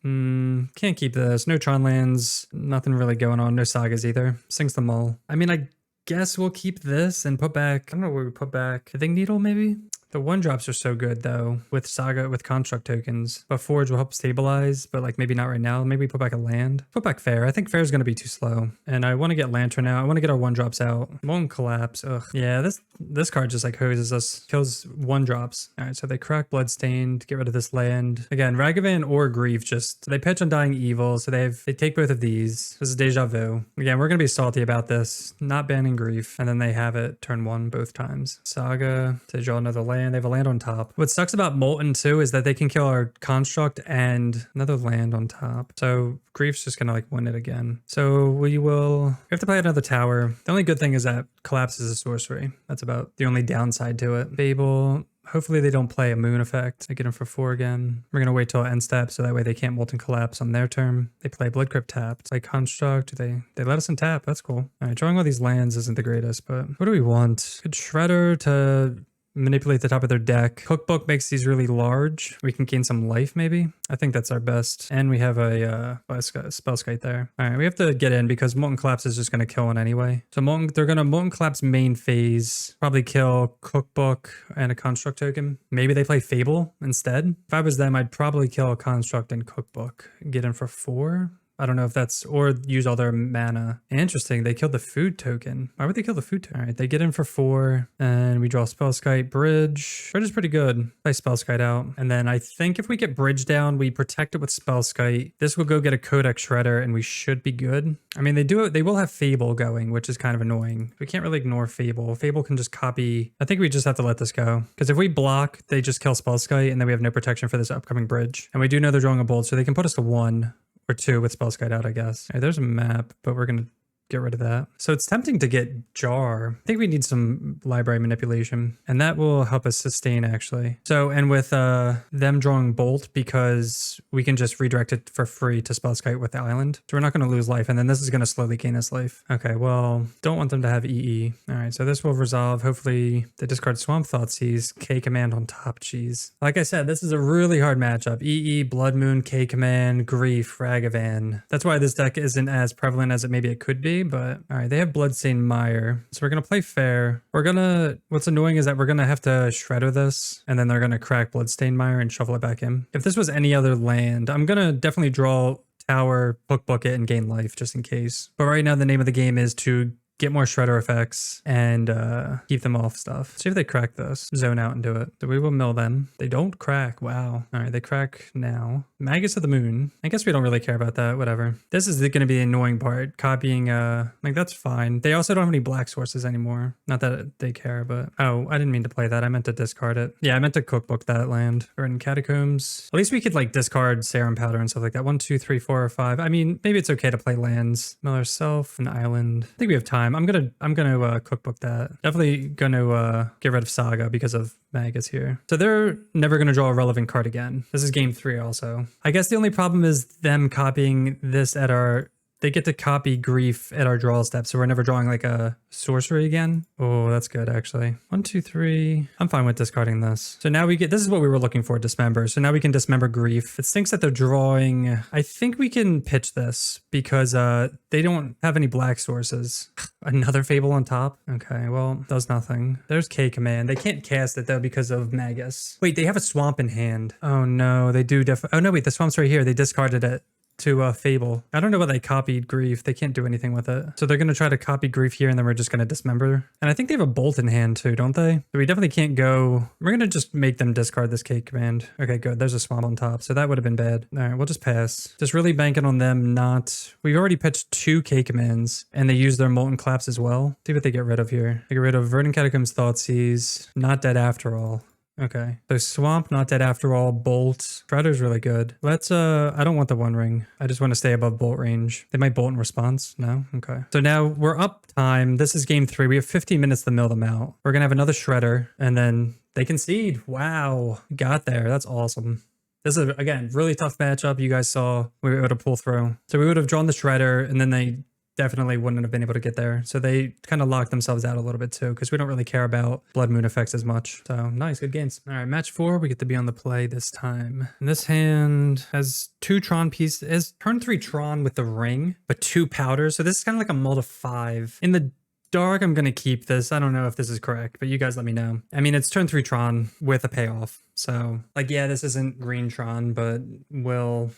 Speaker 1: Can't keep this. No Tron lands. Nothing really going on. No Sagas either. Sinks them all. I mean, I guess we'll keep this and put back, I don't know where we put back. Pithing Needle maybe? The 1-drops are so good though with Saga, with construct tokens, but Forge will help stabilize, but like maybe not right now. Maybe put back a land. Put back Fair. I think Fair is going to be too slow. And I want to get Lantern out. I want to get our 1-drops out. Won't collapse. Ugh. Yeah, this card just like hoses us, kills 1-drops. All right, so they crack Bloodstained, get rid of this land. Again, Ragavan or Grief just, they pitch Undying Evil, so they take both of these. This is Deja Vu. Again, we're going to be salty about this, not banning Grief, and then they have it turn 1 both times. Saga to draw another land. They have a land on top. What sucks about Molten too is that they can kill our construct and another land on top. So Grief's just gonna like win it again. So we have to play another tower. The only good thing is that Collapse is a sorcery. That's about the only downside to it. Fable. Hopefully they don't play a Moon effect. I get them for 4 again. We're going to wait till end step so that way they can't Molten Collapse on their turn. They play Blood Crypt tapped. Play Construct. They let us untap. That's cool. All right, drawing all these lands isn't the greatest, but what do we want? Good Shredder to manipulate the top of their deck. Cookbook makes these really large. We can gain some life maybe. I think that's our best. And we have a Spellskite there. All right, we have to get in because Molten Collapse is just going to kill one anyway. So they're going to Molten Collapse main phase, probably kill Cookbook and a Construct token. Maybe they play Fable instead. If I was them, I'd probably kill a Construct and Cookbook. Get in for 4. I don't know if that's, or use all their mana. Interesting, they killed the food token. Why would they kill the food token? All right, they get in for 4, and we draw Spellskite, Bridge. Bridge is pretty good. Play Spellskite out. And then I think if we get Bridge down, we protect it with Spellskite. This will go get a Codex Shredder, and we should be good. I mean, they will have Fable going, which is kind of annoying. We can't really ignore Fable. Fable can just copy. I think we just have to let this go. Because if we block, they just kill Spellskite, and then we have no protection for this upcoming Bridge. And we do know they're drawing a Bolt, so they can put us to 1. or 2 with Spellskite out, I guess. All right, there's a map, but we're going to get rid of that. So it's tempting to get Jar. I think we need some library manipulation, and that will help us sustain actually. So, and with them drawing Bolt, because we can just redirect it for free to Spellskite with the island. So we're not going to lose life, and then this is going to slowly gain us life. Okay, well, don't want them to have EE. All right, so this will resolve. Hopefully they discard Swamp Thoughtseize, K Command on top. Jeez. Like I said, this is a really hard matchup. EE, Blood Moon, K Command, Grief, Ragavan. That's why this deck isn't as prevalent as it could be. But all right, they have Bloodstained Mire, so we're gonna play fair. What's annoying is that we're gonna have to Shredder this, and then they're gonna crack Bloodstained Mire and shuffle it back in. If this was any other land, I'm gonna definitely draw Tower, book it, and gain life just in case. But right now the name of the game is to get more Shredder effects and keep them off stuff. See if they crack this. Zone out and do it. So we will mill them. They don't crack. Wow. All right, they crack now. Magus of the Moon. I guess we don't really care about that. Whatever. This is going to be the annoying part. Copying, like that's fine. They also don't have any black sources anymore. Not that they care, but... Oh, I didn't mean to play that. I meant to discard it. Yeah, I meant to cookbook that land. We're in Catacombs. At least we could like discard Serum Powder and stuff like that. 1, 2, 3, 4, or 5. I mean, maybe it's okay to play lands. Mill ourself, an island. I think we have time. I'm gonna cookbook that. Definitely gonna get rid of Saga because of Magus here. So they're never gonna draw a relevant card again. This is game 3 also. I guess the only problem is them copying this at our... They get to copy Grief at our draw step, so we're never drawing like a sorcery again. Oh, that's good actually. 1, 2, 3. I'm fine with discarding this. So now we get... This is what we were looking for, Dismember. So now we can Dismember Grief. It stinks that they're drawing... I think we can pitch this because they don't have any black sources. Another Fable on top? Okay, well, does nothing. There's K Command. They can't cast it though because of Magus. Wait, they have a Swamp in hand. Oh no, they do Oh no, wait, the Swamp's right here. They discarded it to Fable. I don't know why they copied Grief. They can't do anything with it. So they're going to try to copy Grief here, and then we're just going to Dismember. And I think they have a Bolt in hand too, don't they? So we definitely can't go... We're going to just make them discard this K Command. Okay, good. There's a Swamp on top, so that would have been bad. All right, we'll just pass. Just really banking on them not... We've already pitched 2 K Commands, and they use their Molten Collapse as well. See what they get rid of here. They get rid of Verdant Catacombs, Thoughtseize, Not Dead After All. Okay, so Swamp, Not Dead After All, Bolt. Shredder's really good. Let's, I don't want the One Ring. I just want to stay above Bolt range. They might Bolt in response. No? Okay. So now we're up time. This is game 3. We have 15 minutes to mill them out. We're going to have another Shredder, and then they concede. Wow. Got there. That's awesome. This is, again, really tough matchup. You guys saw we were able to pull through. So we would have drawn the Shredder, and then they definitely wouldn't have been able to get there. So they kind of locked themselves out a little bit too, because we don't really care about Blood Moon effects as much. So nice, good games. All right, match 4, we get to be on the play this time. And this hand has 2 Tron pieces. It has turn 3 Tron with the ring, but 2 powders. So this is kind of like a mull to 5. In the dark, I'm going to keep this. I don't know if this is correct, but you guys let me know. I mean, it's turn 3 Tron with a payoff. So like, yeah, this isn't green Tron, but we'll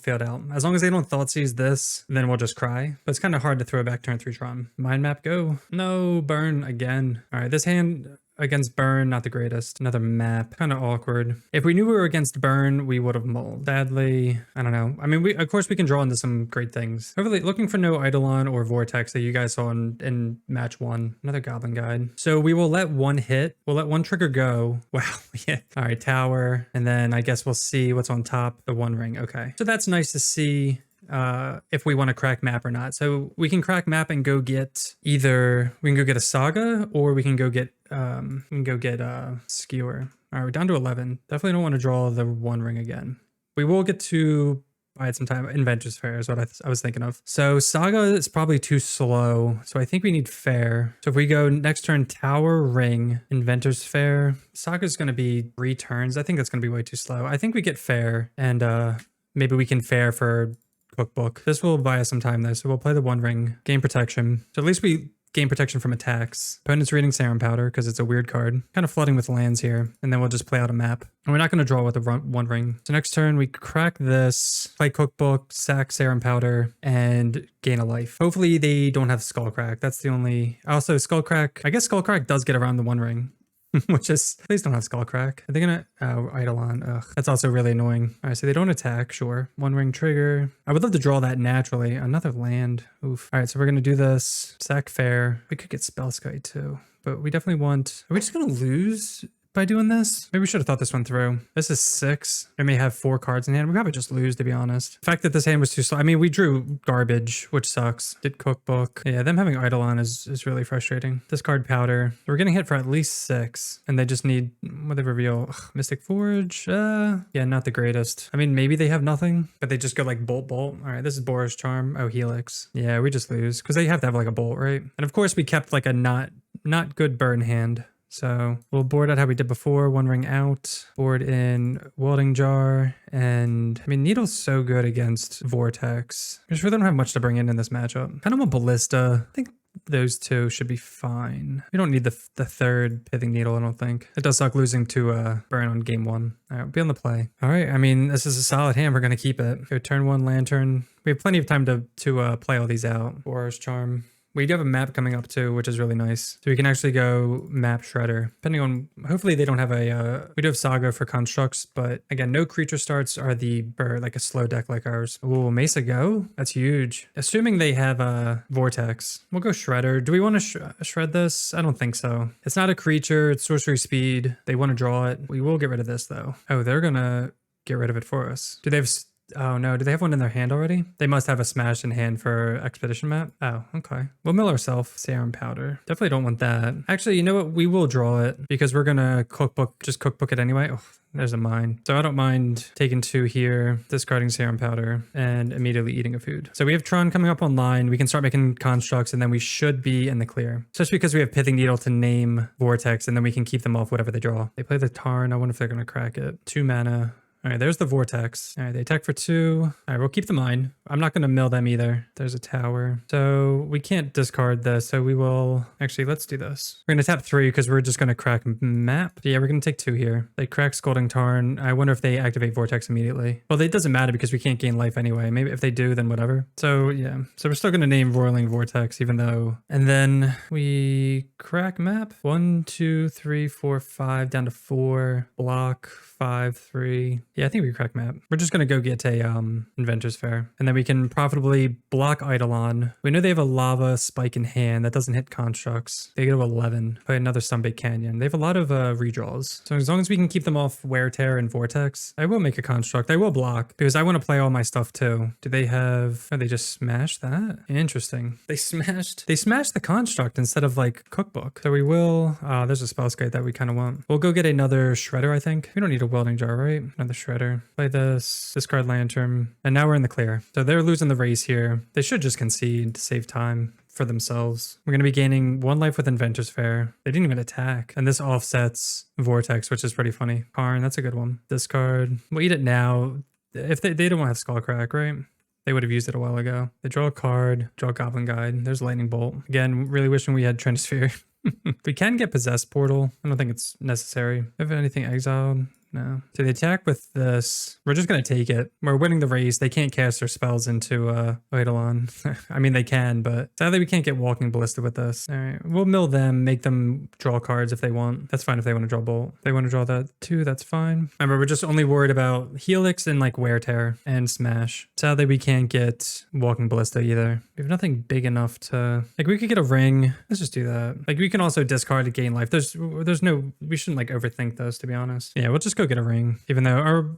Speaker 1: feel it out. As long as they don't Thoughtseize this, then we'll just cry. But it's kind of hard to throw back turn 3 Tron. Mind map, go. No, burn again. All right, this hand against burn, not the greatest. Another map, kind of awkward. If we knew we were against burn, we would have mulled. Sadly, I don't know. I mean, of course we can draw into some great things. Hopefully, looking for no Eidolon or Vortex that you guys saw in match 1. Another Goblin Guide. So we will let 1 hit. We'll let 1 trigger go. Wow, yeah. All right, Tower. And then I guess we'll see what's on top. The One Ring, okay. So that's nice to see. If we want to crack map or not. So we can crack map and go get either, we can go get a Saga, or we can go get Skewer. All right, we're down to 11. Definitely don't want to draw the One Ring again. We will get to buy it some time. Inventor's Fair is what I was thinking of. So Saga is probably too slow. So I think we need Fair. So if we go next turn, Tower, Ring, Inventor's Fair. Saga is going to be 3 turns. I think that's going to be way too slow. I think we get Fair, and maybe we can Fair for Cookbook. This will buy us some time though, so we'll play the One Ring, gain protection. So at least we gain protection from attacks. Opponent's reading Serum Powder because it's a weird card. Kind of flooding with lands here, and then we'll just play out a map. And we're not going to draw with the One Ring. So next turn, we crack this, play Cookbook, sack Serum Powder, and gain a life. Hopefully they don't have Skullcrack. That's the only... Also, Skullcrack... I guess Skullcrack does get around the One Ring. Which is, please don't have Skullcrack. Are they gonna, oh, Eidolon, ugh. That's also really annoying. All right, so they don't attack, sure. One Ring trigger. I would love to draw that naturally. Another land, oof. All right, so we're gonna do this. Sack Fair. We could get Spellskite too, but we definitely want, are we just gonna lose by doing this. Maybe we should have thought this one through. This is 6. I may have 4 cards in hand. We probably just lose, to be honest. The fact that this hand was too slow. I mean, we drew garbage, which sucks. Did cookbook. Yeah, them having Eidolon is really frustrating. Discard powder. We're getting hit for at least 6, and they just need what they reveal. Ugh, Mystic Forge. Yeah, not the greatest. I mean, maybe they have nothing, but they just go like bolt. All right, this is Boris Charm. Oh, Helix. Yeah, we just lose because they have to have like a bolt, right? And of course, we kept like a not good burn hand. So we'll board out how we did before, 1 ring out, board in Welding Jar, and I mean, Needle's so good against Vortex. I just really don't have much to bring in this matchup. Kind of want Ballista. I think those 2 should be fine. We don't need the 3rd Pithing Needle, I don't think. It does suck losing to burn on game 1. All right, we'll be on the play. All right, I mean, this is a solid hand. We're going to keep it. Go turn 1 Lantern. We have plenty of time to play all these out. Boris Charm. We do have a map coming up too, which is really nice. So we can actually go map Shredder. Depending on, hopefully they don't have we do have Saga for constructs, but again, no creature starts are like a slow deck like ours. Ooh, Mesa Go? That's huge. Assuming they have a Vortex. We'll go Shredder. Do we want to shred this? I don't think so. It's not a creature, it's sorcery speed. They want to draw it. We will get rid of this though. Oh, they're gonna get rid of it for us. Do they have... Oh no, do they have one in their hand already? They must have a smash in hand for Expedition Map. Oh, okay. We'll mill ourselves. Serum Powder. Definitely don't want that. Actually, you know what? We will draw it because we're gonna just cookbook it anyway. Oh, there's a mine. So I don't mind taking 2 here, discarding Serum Powder, and immediately eating a food. So we have Tron coming up online. We can start making constructs, and then we should be in the clear. Especially because we have Pithing Needle to name Vortex, and then we can keep them off whatever they draw. They play the Tarn. I wonder if they're gonna crack it. 2 mana. All right, there's the Vortex. All right, they attack for 2. All right, we'll keep the mine. I'm not going to mill them either. There's a tower. So we can't discard this. So we will... Actually, let's do this. We're going to tap 3 because we're just going to crack map. Yeah, we're going to take 2 here. They crack Scalding Tarn. I wonder if they activate Vortex immediately. Well, it doesn't matter because we can't gain life anyway. Maybe if they do, then whatever. So yeah. So we're still going to name Roiling Vortex even though... And then we crack map. 1, 2, 3, 4, 5 down to 4. Block 5, 3. Yeah, I think we crack map. We're just gonna go get a Inventor's Fair. And then we can profitably block Eidolon. We know they have a Lava Spike in hand that doesn't hit constructs. They go to 11. Play another Sunbait Canyon. They have a lot of redraws. So as long as we can keep them off Wear Tear and Vortex, I will make a construct. I will block because I want to play all my stuff too. Do they have... Oh, they just smashed that? Interesting. They smashed the construct instead of like cookbook. So we will... there's a Spellskite that we kind of want. We'll go get another Shredder, I think. We don't need a Welding Jar, right? Another Shredder. Play this, discard Lantern, and now we're in the clear. So they're losing the race here. They should just concede to save time for themselves. We're going to be gaining 1 life with Inventor's Fair. They didn't even attack. And this offsets Vortex, which is pretty funny. Karn, that's a good one. Discard. We'll eat it now. If they don't want to have Skullcrack, right? They would have used it a while ago. They draw a card, draw Goblin Guide. There's Lightning Bolt. Again, really wishing we had Trench Sphere. We can get Possessed Portal. I don't think it's necessary. If anything exiled, no. So they attack with this. We're just going to take it. We're winning the race. They can't cast their spells into Eidolon. I mean, they can, but sadly we can't get Walking Ballista with this. All right. We'll mill them, make them draw cards if they want. That's fine if they want to draw Bolt. If they want to draw that too, that's fine. Remember, we're just only worried about Helix and like Wear Tear and Smash. Sadly, we can't get Walking Ballista either. We have nothing big enough to... Like, we could get a ring. Let's just do that. Like, we can also discard to gain life. There's no... We shouldn't like overthink those, to be honest. Yeah, we'll just go get a ring, even though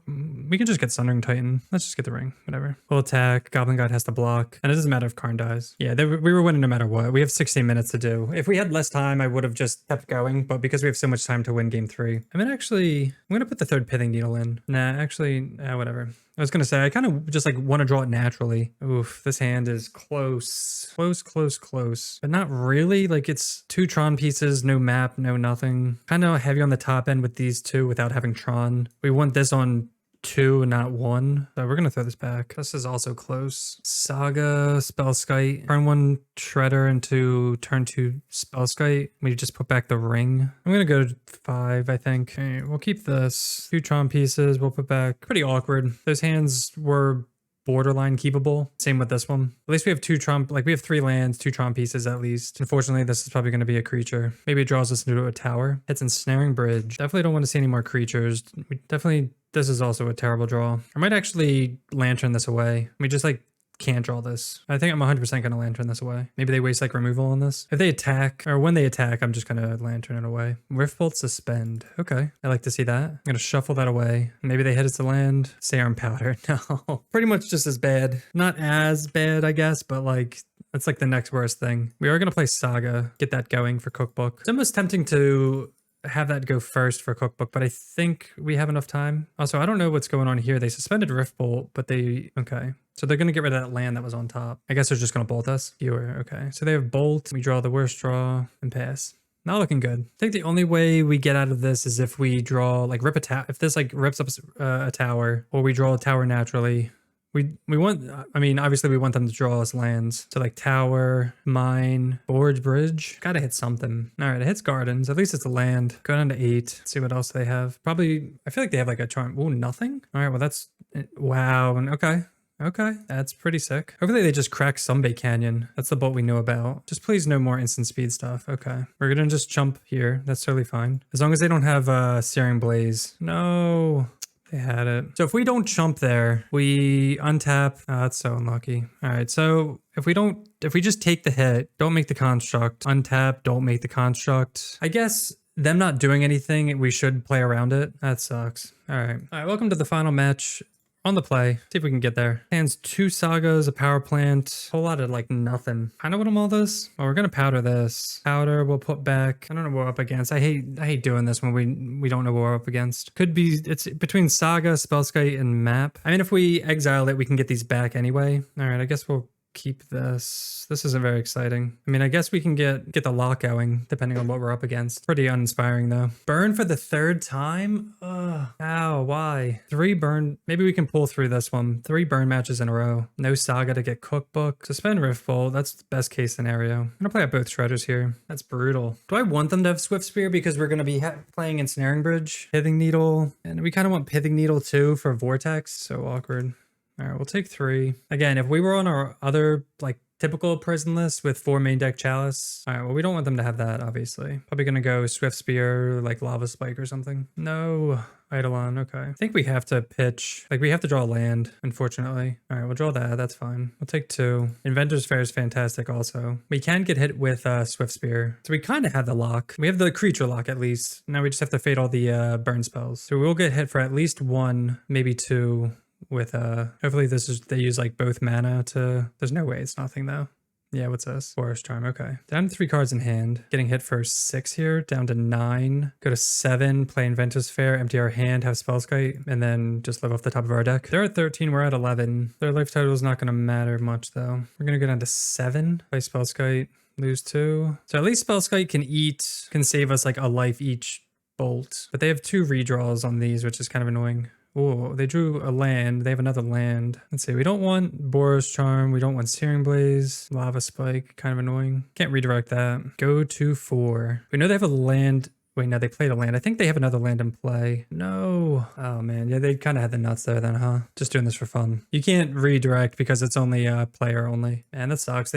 Speaker 1: we can just get Sundering Titan. Let's just get the ring, whatever. We'll attack. Goblin Guide has to block, and it doesn't matter if Karn dies. Yeah, we were winning no matter what. We have 16 minutes to do. If we had less time, I would have just kept going, but because we have so much time to win game 3, I mean, actually, I'm gonna put the 3rd Pithing Needle in. Nah, actually, whatever. I was gonna say, I kind of just like want to draw it naturally. Oof, this hand is close. Close. But not really. Like, it's 2 Tron pieces, no map, no nothing. Kind of heavy on the top end with these 2 without having Tron. We want this on 2, not 1. So we're gonna throw this back. This is also close. Saga, Spellskite. Turn 1 Shredder into turn 2 Spellskite. We just put back the ring. I'm gonna go to 5, I think. Okay, we'll keep this. 2 Tron pieces, we'll put back. Pretty awkward. Those hands were borderline keepable. Same with this one. At least we have 2 Tron, like we have 3 lands, 2 Tron pieces at least. Unfortunately, this is probably going to be a creature. Maybe it draws us into a tower. It's Ensnaring Bridge. Definitely don't want to see any more creatures. This is also a terrible draw. I might actually Lantern this away. We just like can't draw this. I think I'm 100% going to Lantern this away. Maybe they waste like removal on this. If they attack, or when they attack, I'm just going to Lantern it away. Riftbolt Suspend. Okay, I like to see that. I'm going to shuffle that away. Maybe they hit us to land. Serum Powder. No. Pretty much just as bad. Not as bad, I guess, but like... that's like the next worst thing. We are going to play Saga, get that going for Cookbook. It's almost tempting to have that go first for Cookbook, but I think we have enough time. Also, I don't know what's going on here. They suspended Riftbolt, but they... okay. So they're going to get rid of that land that was on top. I guess they're just going to bolt us. Viewer, okay. So they have Bolt. We draw the worst draw and pass. Not looking good. I think the only way we get out of this is if we draw, like, rip a tower. If this, like, rips up a tower, or we draw a tower naturally. We want, I mean, obviously we want them to draw us lands. So like tower, mine, forge, bridge. Gotta hit something. All right, it hits gardens. At least it's a land. Go down to 8. Let's see what else they have. Probably, I feel like they have like a charm. Ooh, nothing? All right, well that's, wow. Okay. Okay, that's pretty sick. Hopefully they just crack Sunbait Canyon. That's the bolt we know about. Just please no more instant speed stuff. Okay, we're gonna just jump here. That's totally fine. As long as they don't have Searing Blaze. No. They had it. So if we don't chump there, we untap. Oh, that's so unlucky. All right, so if we just take the hit, don't make the construct, untap, don't make the construct. I guess them not doing anything, we should play around it. That sucks. All right, welcome to the final match. On the play, see if we can get there. Hands 2 Sagas, a power plant, whole lot of like nothing. I know what I'm all this. Well, we're gonna powder this. Powder, we'll put back. I don't know what we're up against. I hate doing this when we don't know what we're up against. Could be, it's between Saga, Spellskite, and Map. I mean, if we exile it, we can get these back anyway. All right, I guess we'll keep this. This isn't very exciting. I mean, I guess we can get the lock going depending on what we're up against. Pretty uninspiring though. Burn for the 3rd time? Ugh. Ow, why? 3 burn. Maybe we can pull through this one. 3 burn matches in a row. No Saga to get Cookbook. Suspend Riftbolt. That's the best case scenario. I'm gonna play out both Shredders here. That's brutal. Do I want them to have Swift Spear because we're gonna be playing Ensnaring Bridge? Pithing Needle. And we kind of want Pithing Needle too for Vortex. So awkward. All right, we'll take 3. Again, if we were on our other, like, typical prison list with 4 main deck Chalice. All right, well, we don't want them to have that, obviously. Probably gonna go Swift Spear, like Lava Spike or something. No, Eidolon, okay. I think we have to pitch, like, we have to draw land, unfortunately. All right, we'll draw that, that's fine. We'll take 2. Inventor's Fair is fantastic also. We can get hit with Swift Spear. So we kind of have the lock. We have the creature lock at least. Now we just have to fade all the burn spells. So we'll get hit for at least 1, maybe 2. With hopefully this is, they use like both mana to, there's no way it's nothing though. Yeah, what's this? Forest Charm, okay. Down to 3 cards in hand. Getting hit for 6 here, down to 9. Go to 7, play Inventor's Fair, empty our hand, have Spellskite, and then just live off the top of our deck. They're at 13, we're at 11. Their life total is not gonna matter much though. We're gonna go down to 7, play Spellskite, lose 2. So at least Spellskite can save us like a life each bolt. But they have 2 redraws on these, which is kind of annoying. Oh, they drew a land. They have another land. Let's see. We don't want Boros Charm. We don't want Searing Blaze. Lava Spike. Kind of annoying. Can't redirect that. Go to 4. We know they have a land. Wait, no, they played a land. I think they have another land in play. No. Oh, man. Yeah, they kind of had the nuts there then, huh? Just doing this for fun. You can't redirect because it's only player only. Man, that sucks.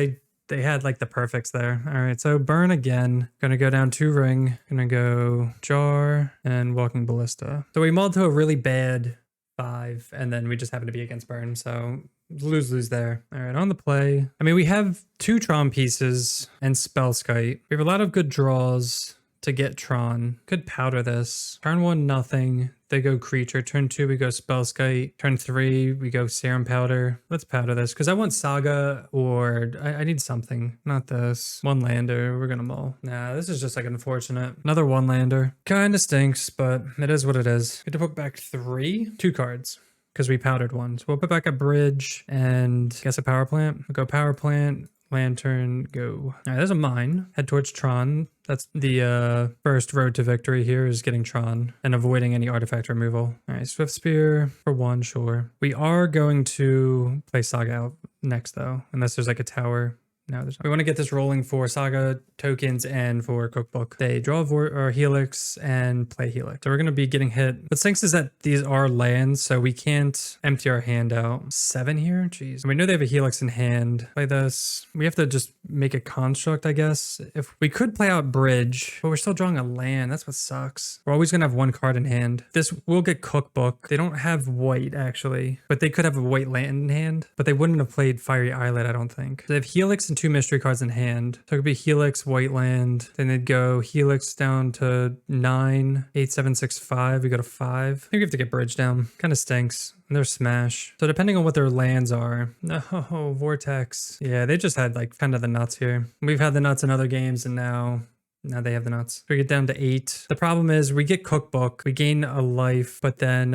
Speaker 1: They had like the perfects there. All right, so burn again. Gonna go down 2 ring. Gonna go jar and walking ballista. So we mulled to a really bad 5, and then we just happen to be against burn. So lose there. All right, on the play. I mean, we have 2 Tron pieces and Spellskite. We have a lot of good draws to get Tron. Could powder this. Turn 1, nothing. They go creature. Turn 2, we go Spellskite. Turn 3, we go Serum Powder. Let's powder this because I want Saga or I need something. Not this. 1 lander. We're gonna mull. Nah, this is just like unfortunate. Another 1 lander. Kinda stinks, but it is what it is. Get to put back 2 cards because we powdered 1. So we'll put back a bridge and guess a power plant. We'll go power plant. Lantern, go. All right, there's a mine. Head towards Tron. That's the first road to victory here is getting Tron and avoiding any artifact removal. All right, Swift Spear for 1, sure. We are going to play Saga out next though, unless there's like a tower No, we want to get this rolling for Saga tokens and for Cookbook. They draw or Helix and play Helix. So we're going to be getting hit. What stinks is that these are lands, so we can't empty our hand out. 7 here? Jeez. We know they have a Helix in hand. Play this. We have to just make a construct, I guess. If we could play out Bridge, but we're still drawing a land. That's what sucks. We're always going to have 1 card in hand. This will get Cookbook. They don't have white, actually, but they could have a white land in hand, but they wouldn't have played Fiery Islet, I don't think. They have Helix and 2 mystery cards in hand. So it could be Helix, white land. Then they'd go Helix down to 9, 8, 7, 6, 5. We go to 5. I think we have to get Bridge down. Kind of stinks. And they're Smash. So depending on what their lands are. Oh, Vortex. Yeah, they just had like kind of the nuts here. We've had the nuts in other games, and now they have the nuts. We get down to 8. The problem is we get Cookbook, we gain a life, but then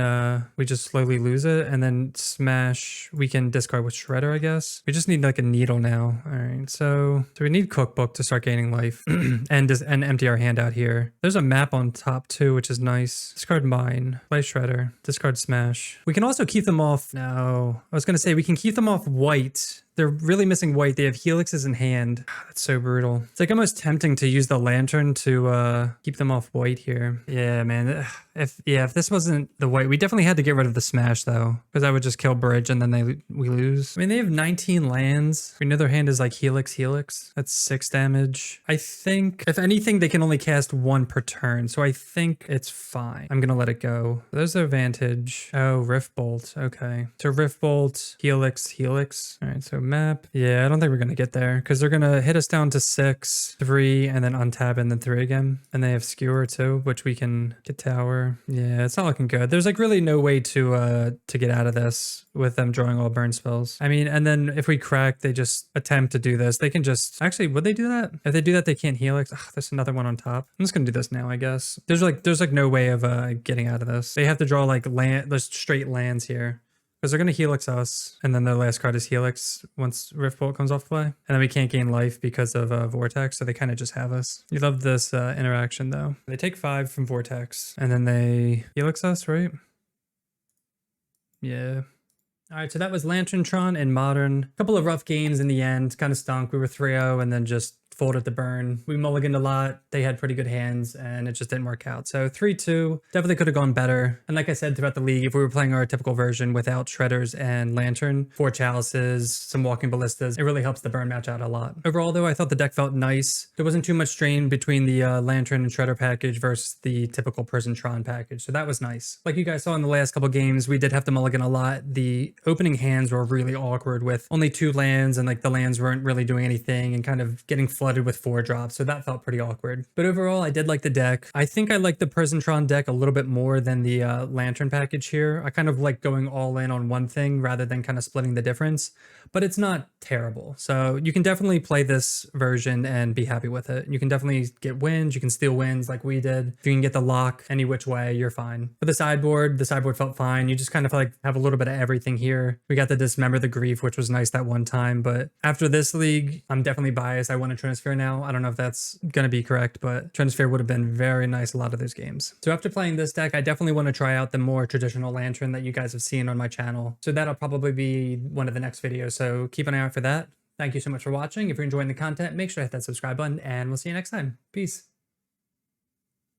Speaker 1: we just slowly lose it. And then Smash, we can discard with Shredder, I guess. We just need like a needle now. All right, so we need Cookbook to start gaining life and empty our hand out here. There's a map on top too, which is nice. Discard Mine, play Shredder, discard Smash. We can also keep them off. No, I was gonna say we can keep them off white. They're really missing white. They have Helixes in hand. That's so brutal. It's like almost tempting to use the Lantern to keep them off white here. Yeah, man. If this wasn't the white, we definitely had to get rid of the Smash though, because I would just kill Bridge and then we lose. I mean, they have 19 lands. We know their hand is like Helix. That's 6 damage. I think if anything, they can only cast 1 per turn, so I think it's fine. I'm gonna let it go. There's the advantage. Oh, Rift Bolt. Okay, so Rift Bolt, Helix. All right, so map. Yeah, I don't think we're gonna get there because they're gonna hit us down to 6, 3, and then untap and then 3 again. And they have Skewer too, which we can get Tower. Yeah, it's not looking good. There's like really no way to get out of this with them drawing all burn spells. I mean, and then if we crack, they just attempt to do this. They can just actually, would they do that? If they do that, they can't Helix. Ugh, there's another one on top. I'm just gonna do this now, I guess. There's like no way of getting out of this. They have to draw like there's straight lands here. Because they're going to Helix us, and then the last card is Helix once Rift Bolt comes off play. And then we can't gain life because of Vortex, so they kind of just have us. You love this interaction, though. They take 5 from Vortex, and then they Helix us, right? Yeah. All right, so that was Lantern Tron in Modern. A couple of rough games in the end. Kind of stunk. We were 3-0, and then just folded the burn. We mulliganed a lot. They had pretty good hands and it just didn't work out. So 3-2 definitely could have gone better. And like I said, throughout the league, if we were playing our typical version without Shredders and Lantern, 4 Chalices, some Walking Ballistas, it really helps the burn match out a lot. Overall though, I thought the deck felt nice. There wasn't too much strain between the Lantern and Shredder package versus the typical Prison Tron package. So that was nice. Like you guys saw in the last couple games, we did have to mulligan a lot. The opening hands were really awkward with only 2 lands and like the lands weren't really doing anything and kind of getting flooded with 4 drops, so that felt pretty awkward. But overall, I did like the deck. I think I like the Prison Tron deck a little bit more than the Lantern package here. I kind of like going all in on one thing rather than kind of splitting the difference, but it's not terrible. So you can definitely play this version and be happy with it. You can definitely get wins. You can steal wins like we did. If you can get the lock any which way, you're fine. For the sideboard felt fine. You just kind of like have a little bit of everything here. We got the Dismember the Grief, which was nice that one time, but after this league, I'm definitely biased. I want to transfer now. I don't know if that's going to be correct, but Transfer would have been very nice a lot of those games. So after playing this deck, I definitely want to try out the more traditional Lantern that you guys have seen on my channel. So that'll probably be one of the next videos. So keep an eye out for that. Thank you so much for watching. If you're enjoying the content, make sure to hit that subscribe button and we'll see you next time. Peace.